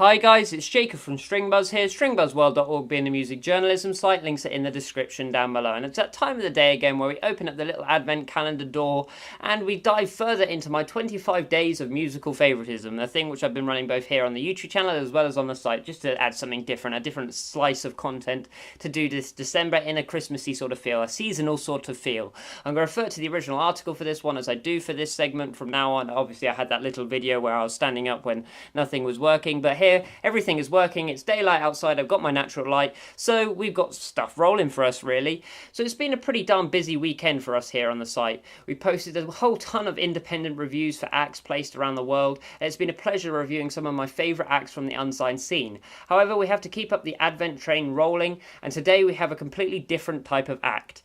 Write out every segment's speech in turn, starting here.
Hi guys, it's Jacob from Stringbuzz here, stringbuzzworld.org being a music journalism site, links are in the description down below. And it's that time of the day again where we open up the little advent calendar door and we dive further into my 25 days of musical favoritism, a thing which I've been running both here on the YouTube channel as well as on the site, just to add something different, a different slice of content to do this December in a Christmassy sort of feel, a seasonal sort of feel. I'm going to refer to the original article for this one as I do for this segment from now on. Obviously I had that little video where I was standing up when nothing was working, but here everything is working. It's daylight outside, I've got my natural light, so we've got stuff rolling for us really. So it's been a pretty darn busy weekend for us here on the site. We posted a whole ton of independent reviews for acts placed around the world, and it's been a pleasure reviewing some of my favourite acts from the unsigned scene. However, we have to keep up the advent train rolling, and today we have a completely different type of act.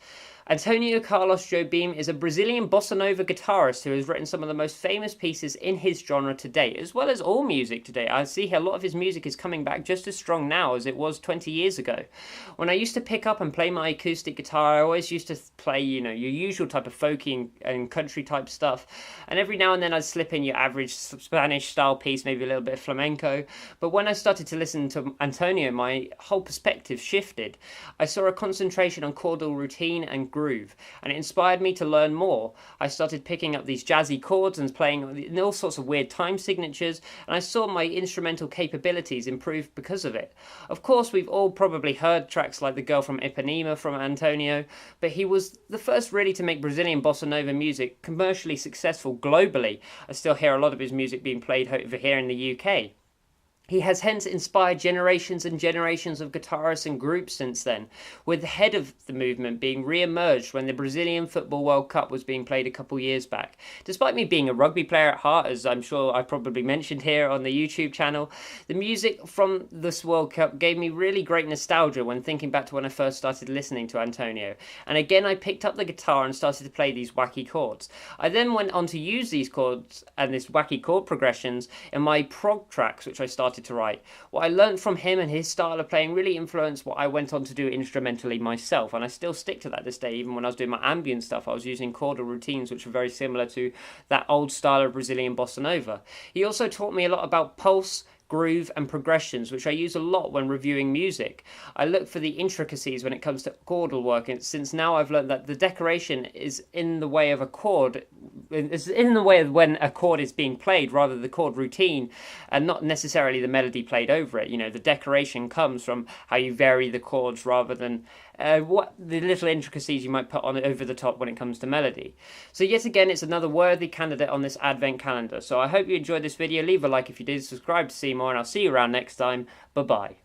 Antonio Carlos Jobim is a Brazilian bossa nova guitarist who has written some of the most famous pieces in his genre to date, as well as all music today. I see a lot of his music is coming back just as strong now as it was 20 years ago. When I used to pick up and play my acoustic guitar, I always used to play, your usual type of folky and country type stuff, and every now and then I'd slip in your average Spanish style piece, maybe a little bit of flamenco. But when I started to listen to Antonio, my whole perspective shifted. I saw a concentration on chordal routine and groove, and it inspired me to learn more. I started picking up these jazzy chords and playing in all sorts of weird time signatures, and I saw my instrumental capabilities improve because of it. Of course, we've all probably heard tracks like The Girl from Ipanema from Antonio, but he was the first really to make Brazilian bossa nova music commercially successful globally. I still hear a lot of his music being played over here in the UK. He has hence inspired generations and generations of guitarists and groups since then, with the head of the movement being re-emerged when the Brazilian Football World Cup was being played a couple years back. Despite me being a rugby player at heart, as I'm sure I probably mentioned here on the YouTube channel, the music from this World Cup gave me really great nostalgia when thinking back to when I first started listening to Antonio. And again, I picked up the guitar and started to play these wacky chords. I then went on to use these chords and these wacky chord progressions in my prog tracks, which I started to write. What I learned from him and his style of playing really influenced what I went on to do instrumentally myself, and I still stick to that this day. Even when I was doing my ambient stuff, I was using chordal routines which were very similar to that old style of Brazilian bossa nova. He also taught me a lot about pulse, groove and progressions, which I use a lot when reviewing music. I look for the intricacies when it comes to chordal work, and since now I've learned that the decoration is in the way of a chord, is in the way of when a chord is being played rather than the chord routine, and not necessarily the melody played over it. The decoration comes from how you vary the chords rather than what the little intricacies you might put on it over the top when it comes to melody. So yet again, it's another worthy candidate on this advent calendar. So I hope you enjoyed this video. Leave a like if you did, subscribe to see more, and I'll see you around next time. Bye bye.